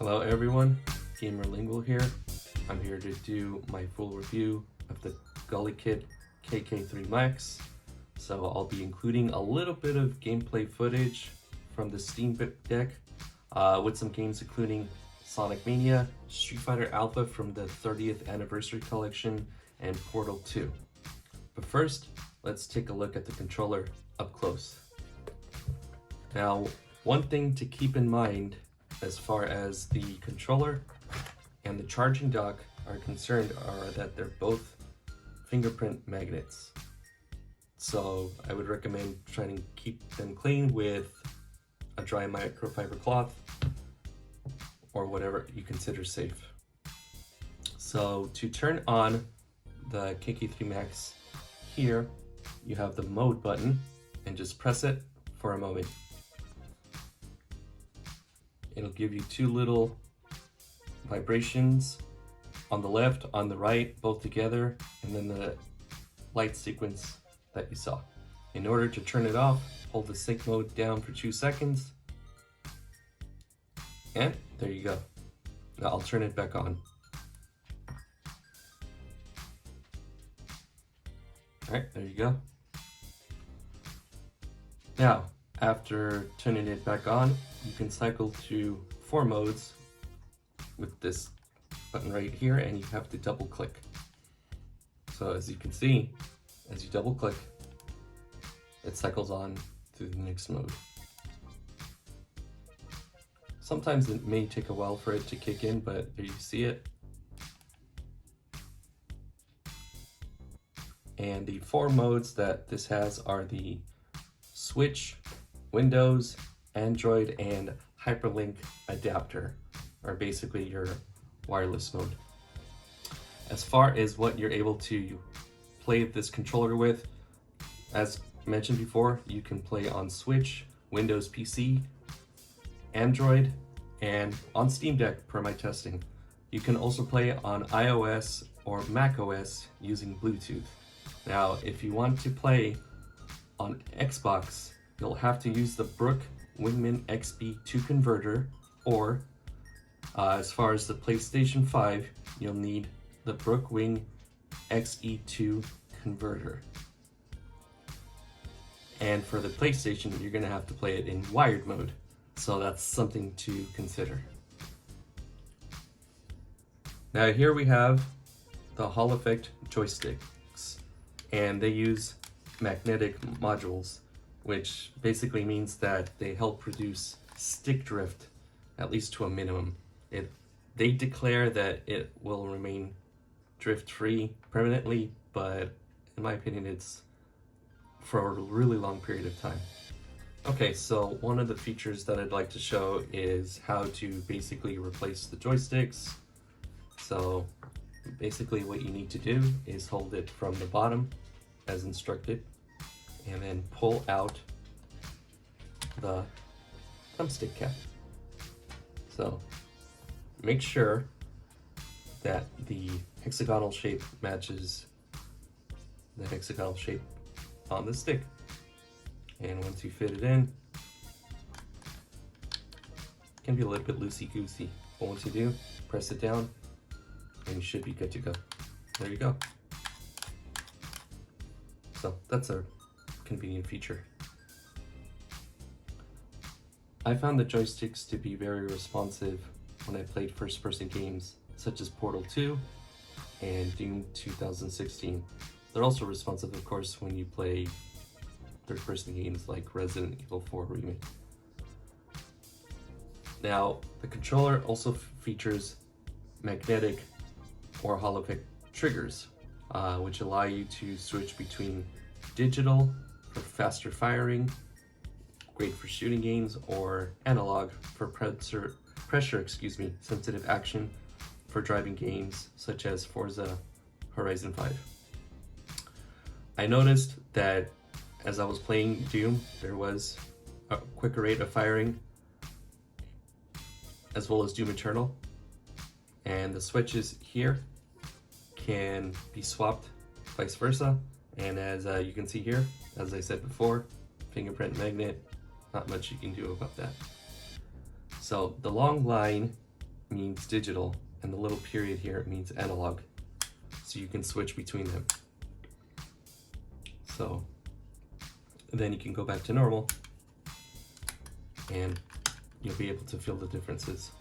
Hello everyone, Gamerlingual here. I'm here to do my full review of the Gulikit KK3 Max. So I'll be including a little bit of gameplay footage from the Steam Deck with some games including Sonic Mania, Street Fighter Alpha from the 30th Anniversary Collection, and Portal 2. But first, let's take a look at the controller up close. Now, one thing to keep in mind as far as the controller and the charging dock are concerned are that they're both fingerprint magnets. So I would recommend trying to keep them clean with a dry microfiber cloth or whatever you consider safe. So to turn on the KK3 Max, here you have the mode button and just press it for a moment. It'll give you two little vibrations on the left, on the right, both together, and then the light sequence that you saw. In order to turn it off, hold the sync mode down for 2 seconds, and there you go. Now I'll turn it back on. Alright, there you go. Now, after turning it back on, you can cycle to 4 modes with this button right here, and you have to double click. So as you can see, as you double click, it cycles on to the next mode. Sometimes it may take a while for it to kick in, but there you see it. And the 4 modes that this has are the Switch, Windows, Android, and Hyperlink adapter, or basically your wireless mode. As far as what you're able to play this controller with, as mentioned before, you can play on Switch, Windows PC, Android, and on Steam Deck per my testing. You can also play on iOS or macOS using Bluetooth. Now, if you want to play on Xbox, you'll have to use the Brook Wingman XB2 converter, or as far as the PlayStation 5, you'll need the Brook Wing XE2 converter. And for the PlayStation, you're going to have to play it in wired mode, so that's something to consider. Now here we have the Hall Effect joysticks, and they use magnetic modules, which basically means that they help reduce stick drift, at least to a minimum. They declare that it will remain drift-free permanently, but in my opinion, it's for a really long period of time. Okay, so one of the features that I'd like to show is how to basically replace the joysticks. So basically what you need to do is hold it from the bottom as instructed, and then pull out the thumbstick cap. So make sure that the hexagonal shape matches the hexagonal shape on the stick. And once you fit it in, it can be a little bit loosey-goosey, but once you do, press it down and you should be good to go. There you go. So that's a convenient feature. I found the joysticks to be very responsive when I played first-person games such as Portal 2 and Doom 2016. They're also responsive, of course, when you play third-person games like Resident Evil 4 Remake. Now, the controller also features magnetic or Hall Effect triggers, which allow you to switch between digital for faster firing, great for shooting games, or analog for pressure sensitive action for driving games such as Forza Horizon 5. I noticed that as I was playing Doom, there was a quicker rate of firing, as well as Doom Eternal, and the switches here can be swapped vice versa. And as you can see here, as I said before, fingerprint magnet, not much you can do about that. So the long line means digital, and the little period here means analog. So you can switch between them. So then you can go back to normal and you'll be able to feel the differences.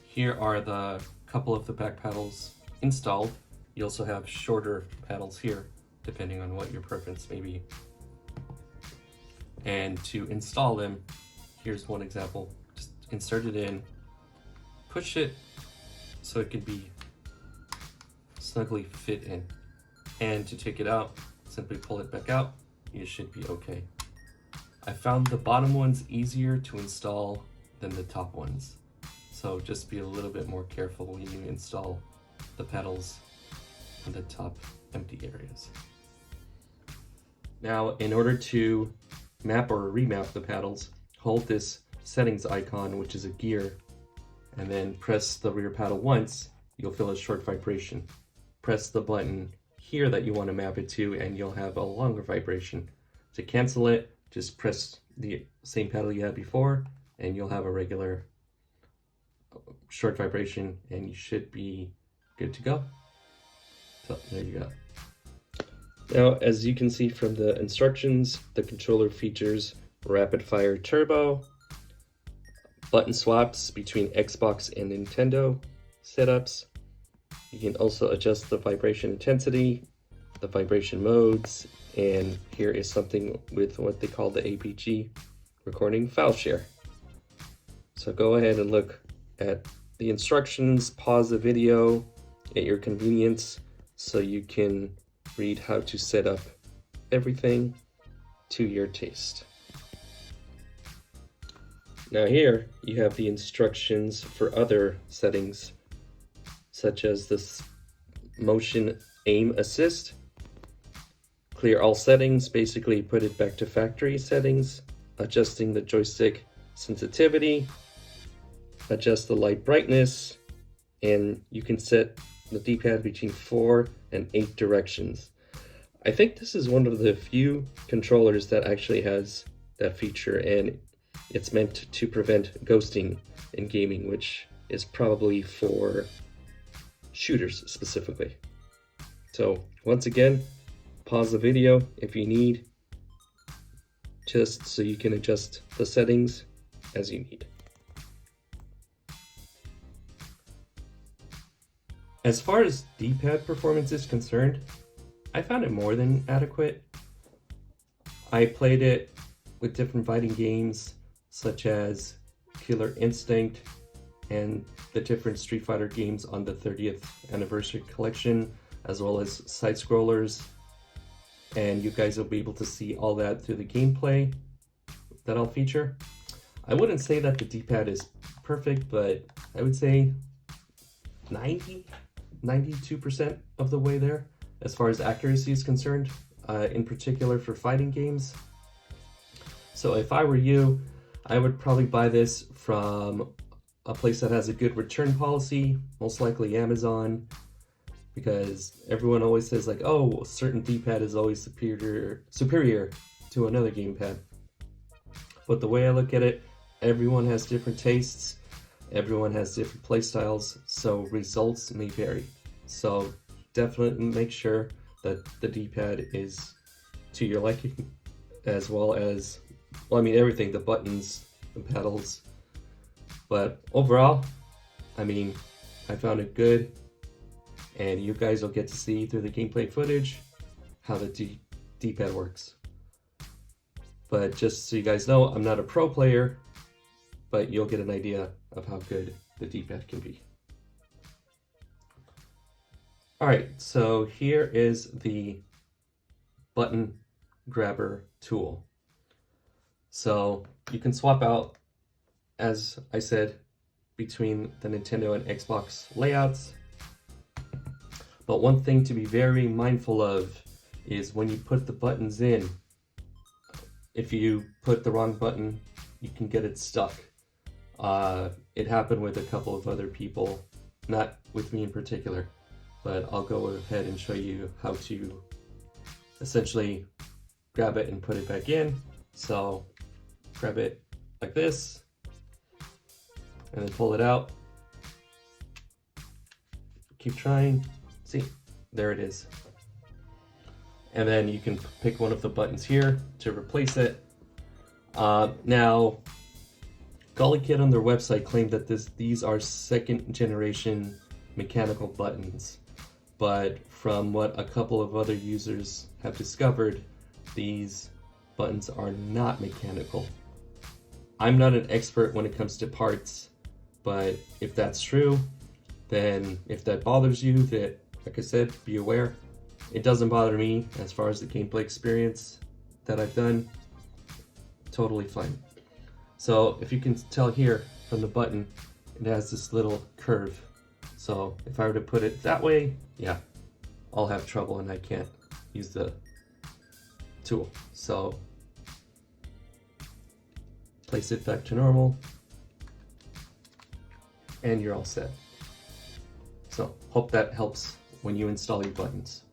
Here are the couple of the back paddles installed. You also have shorter paddles here, depending on what your preference may be. And to install them, here's one example. Just insert it in, push it so it can be snugly fit in. And to take it out, simply pull it back out. You should be okay. I found the bottom ones easier to install than the top ones. So just be a little bit more careful when you install the pedals on the top empty areas. Now, in order to map or remap the paddles, hold this settings icon, which is a gear, and then press the rear paddle once, you'll feel a short vibration. Press the button here that you want to map it to, and you'll have a longer vibration. To cancel it, just press the same paddle you had before, and you'll have a regular short vibration, and you should be good to go. So there you go. Now, as you can see from the instructions, the controller features rapid fire turbo, button swaps between Xbox and Nintendo setups. You can also adjust the vibration intensity, the vibration modes, and here is something with what they call the APG recording file share. So go ahead and look at the instructions, pause the video at your convenience so you can read how to set up everything to your taste. Now here you have the instructions for other settings, such as this motion aim assist. Clear all settings, basically put it back to factory settings, adjusting the joystick sensitivity, adjust the light brightness, and you can set the D-pad between 4 and 8 directions. I think this is one of the few controllers that actually has that feature, and it's meant to prevent ghosting in gaming, which is probably for shooters specifically. So once again, pause the video if you need, just so you can adjust the settings as you need. As far as D-pad performance is concerned, I found it more than adequate. I played it with different fighting games such as Killer Instinct and the different Street Fighter games on the 30th anniversary collection, as well as side-scrollers. And you guys will be able to see all that through the gameplay that I'll feature. I wouldn't say that the D-pad is perfect, but I would say 92% of the way there as far as accuracy is concerned, in particular for fighting games. So if I were you, I would probably buy this from a place that has a good return policy, most likely Amazon, because everyone always says like, oh, a certain D-pad is always superior to another gamepad. But the way I look at it, everyone has different tastes, everyone has different play styles, so results may vary. So definitely make sure that the D-pad is to your liking, as well as, well, I mean everything, the buttons, the pedals. But overall, I mean, I found it good, and you guys will get to see through the gameplay footage how the D-pad works. But just so you guys know, I'm not a pro player, but you'll get an idea of how good the D-pad can be. Alright, so here is the button grabber tool. So you can swap out, as I said, between the Nintendo and Xbox layouts. But one thing to be very mindful of is when you put the buttons in, if you put the wrong button, you can get it stuck. It happened with a couple of other people, not with me in particular, but I'll go ahead and show you how to essentially grab it and put it back in. So grab it like this, and then pull it out. Keep trying. See, there it is. And then you can pick one of the buttons here to replace it. Now, Gulikit on their website claimed that these are second generation mechanical buttons, but from what a couple of other users have discovered, these buttons are not mechanical. I'm not an expert when it comes to parts, but if that's true, then if that bothers you, that, like I said, be aware. It doesn't bother me as far as the gameplay experience that I've done. Totally fine. So if you can tell here from the button, it has this little curve. So if I were to put it that way, yeah, I'll have trouble and I can't use the tool. So place it back to normal and you're all set. So hope that helps when you install your buttons.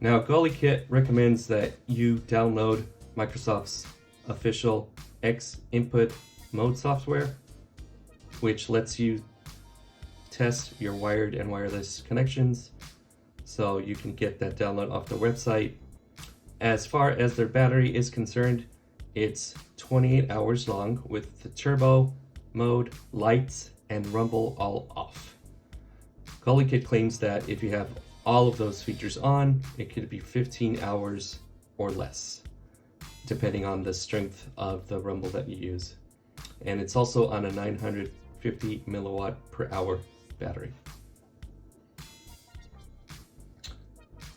Now, Gulikit recommends that you download Microsoft's official X input mode software, which lets you test your wired and wireless connections. So you can get that download off the website. As far as their battery is concerned, it's 28 hours long with the turbo mode, lights, and rumble all off. Gulikit claims that if you have all of those features on, it could be 15 hours or less, depending on the strength of the rumble that you use. And it's also on a 950 milliwatt per hour battery.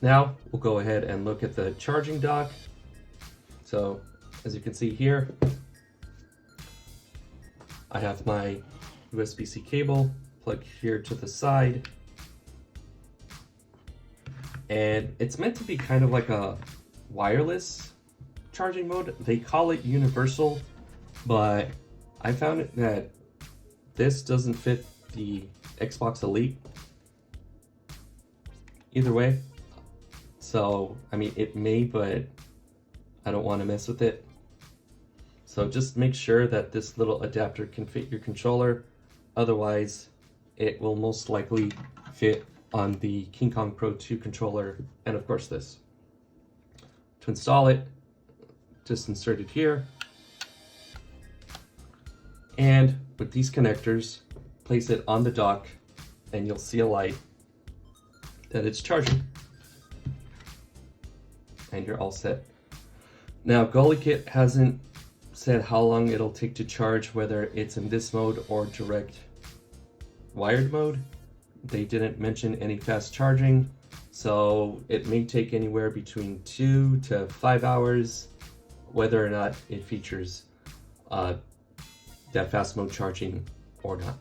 Now we'll go ahead and look at the charging dock. So as you can see here, I have my USB-C cable plugged here to the side. And it's meant to be kind of like a wireless charging mode. They call it universal, but I found that this doesn't fit the Xbox Elite either way. So, I mean, it may, but I don't want to mess with it. So just make sure that this little adapter can fit your controller. Otherwise, it will most likely fit on the King Kong Pro 2 controller, and of course this. To install it, just insert it here. And with these connectors, place it on the dock, and you'll see a light that it's charging. And you're all set. Now, Gulikit hasn't said how long it'll take to charge, whether it's in this mode or direct wired mode. They didn't mention any fast charging, so it may take anywhere between 2 to 5 hours, whether or not it features that fast mode charging or not.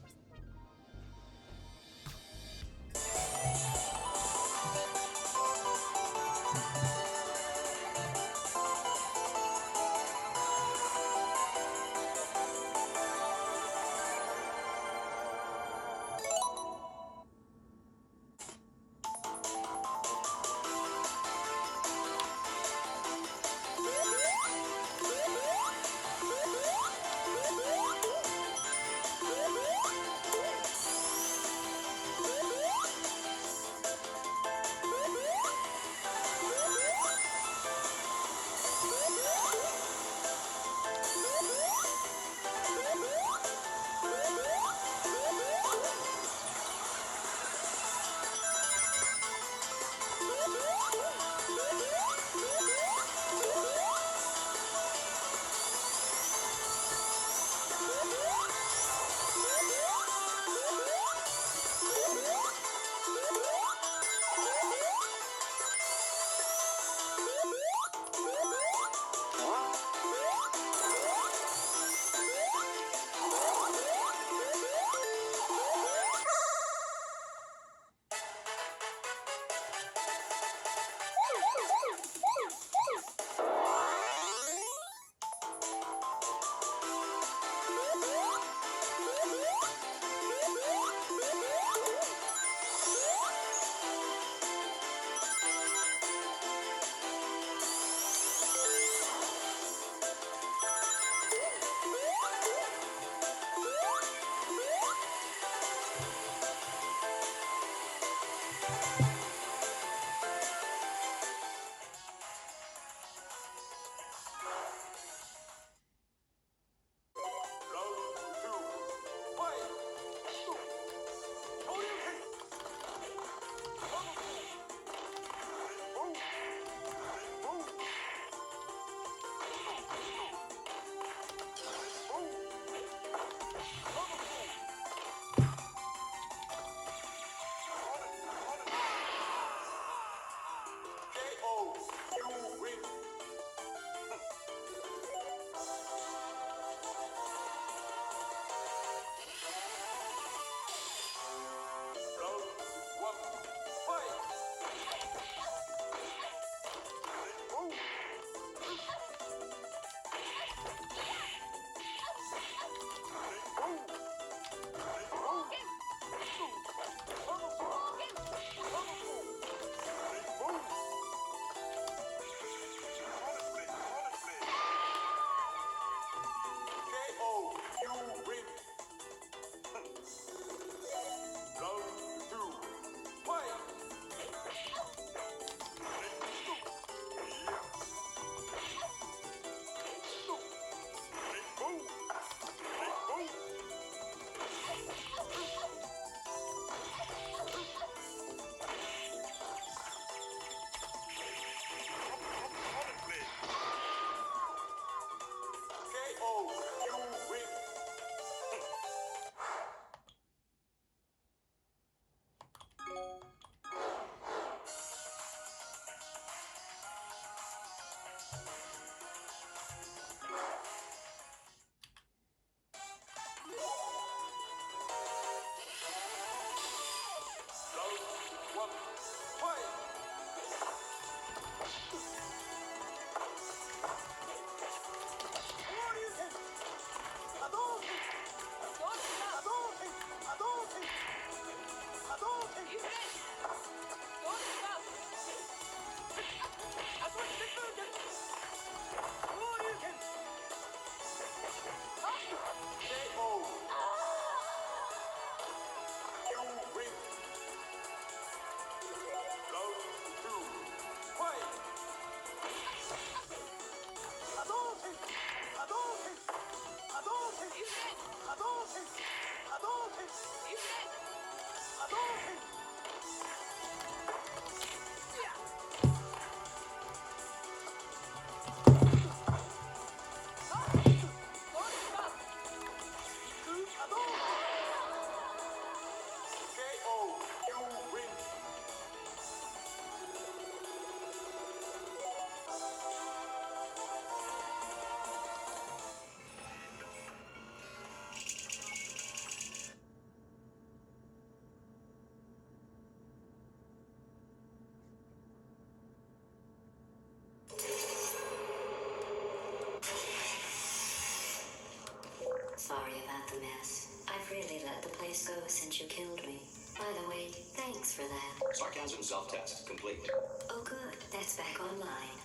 Sorry about the mess. I've really let the place go since you killed me. By the way, thanks for that. Sarcasm self-test complete. Oh good, that's back online.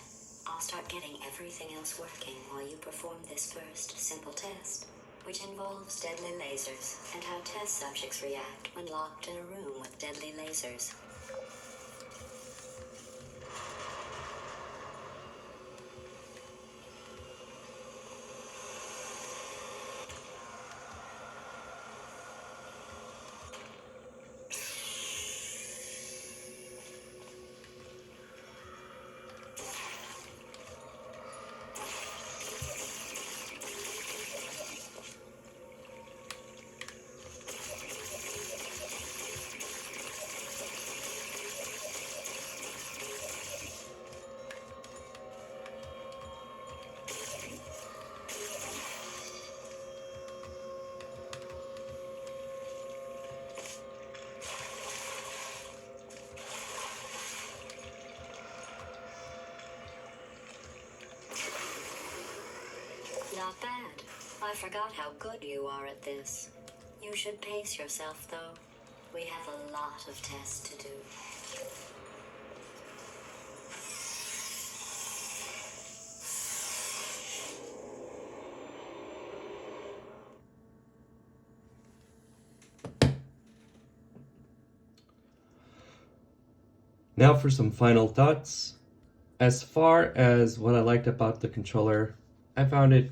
I'll start getting everything else working while you perform this first simple test, which involves deadly lasers and how test subjects react when locked in a room with deadly lasers. Not bad. I forgot how good you are at this. You should pace yourself, though. We have a lot of tests to do. Now for some final thoughts. As far as what I liked about the controller, I found it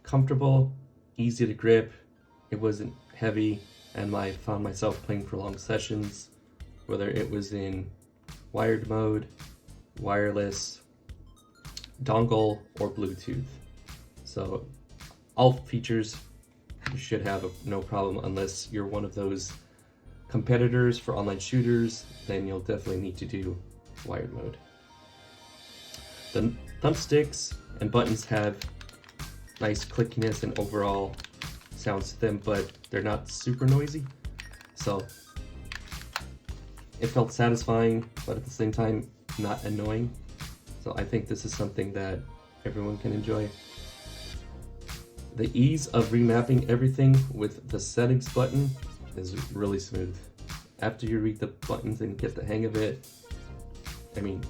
comfortable, easy to grip, it wasn't heavy, and I found myself playing for long sessions, whether it was in wired mode, wireless, dongle, or Bluetooth. So all features you should have no problem, unless you're one of those competitors for online shooters, then you'll definitely need to do wired mode. The thumbsticks and buttons have nice clickiness and overall sounds to them, but they're not super noisy. So it felt satisfying, but at the same time, not annoying. So I think this is something that everyone can enjoy. The ease of remapping everything with the settings button is really smooth. After you read the buttons and get the hang of it, I mean,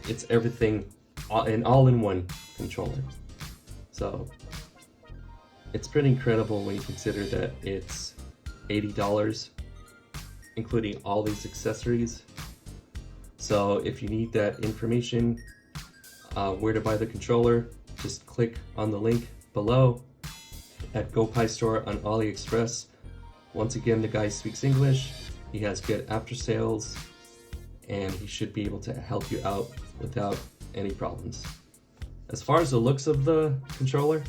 it's everything an all-in-one controller. So it's pretty incredible when you consider that it's $80, including all these accessories. So if you need that information, where to buy the controller, just click on the link below at GoPi Store on AliExpress. Once again, the guy speaks English, he has good after sales, and he should be able to help you out without any problems. As far as the looks of the controller,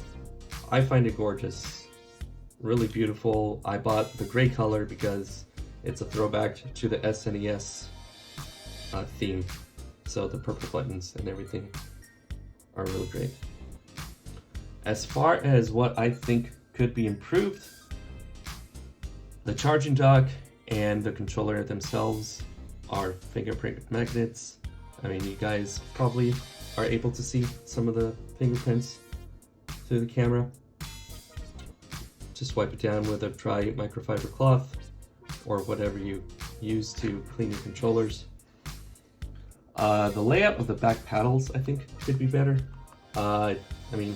I find it gorgeous, really beautiful. I bought the gray color because it's a throwback to the SNES theme, so the purple buttons and everything are really great. As far as what I think could be improved, the charging dock and the controller themselves are fingerprint magnets. I mean, you guys probably are able to see some of the fingerprints through the camera. Just wipe it down with a dry microfiber cloth or whatever you use to clean your controllers. The layout of the back paddles, I think, could be better. I mean,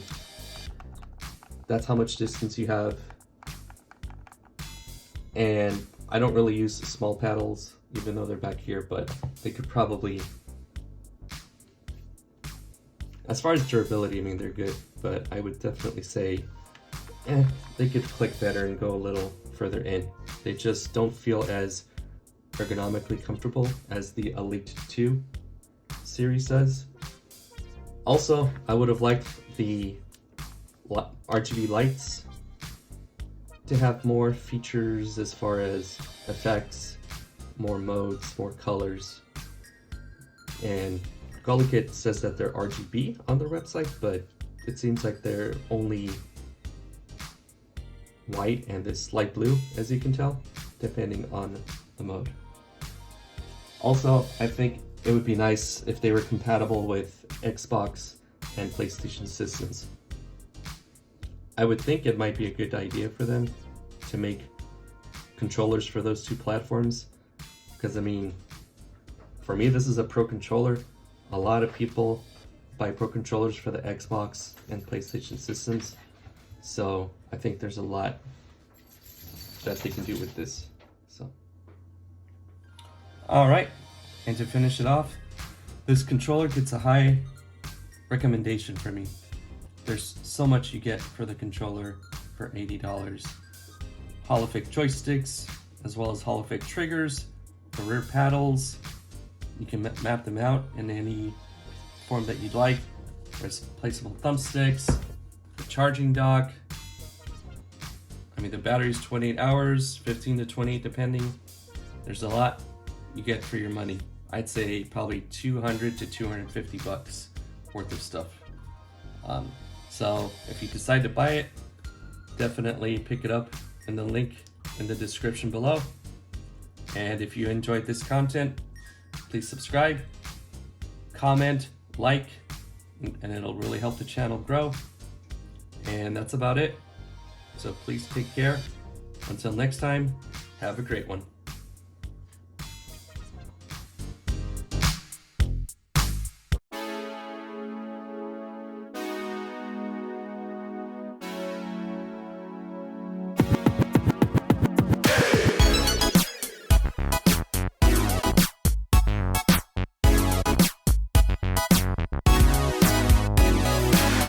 that's how much distance you have. And I don't really use small paddles, even though they're back here, but they could probably... As far as durability, I mean, they're good, but I would definitely say they could click better and go a little further in. They just don't feel as ergonomically comfortable as the Elite 2 series does. Also, I would have liked the RGB lights to have more features as far as effects, more modes, more colors. And Gulikit says that they're RGB on their website, but it seems like they're only white and this light blue, as you can tell, depending on the mode. Also, I think it would be nice if they were compatible with Xbox and PlayStation systems. I would think it might be a good idea for them to make controllers for those two platforms, because I mean, for me, this is a Pro controller. A lot of people buy Pro controllers for the Xbox and PlayStation systems, so I think there's a lot that they can do with this. So, all right, and to finish it off, this controller gets a high recommendation for me. There's so much you get for the controller for $80. Holophonic joysticks, as well as holophonic triggers, the rear paddles. You can map them out in any form that you'd like. There's placeable thumbsticks, the charging dock. I mean, the battery's 28 hours, 15 to 28 depending. There's a lot you get for your money. I'd say probably 200 to 250 bucks worth of stuff. So if you decide to buy it, definitely pick it up in the link in the description below. And if you enjoyed this content, please subscribe, comment, like, and it'll really help the channel grow. And that's about it. So please take care. Until next time, have a great one.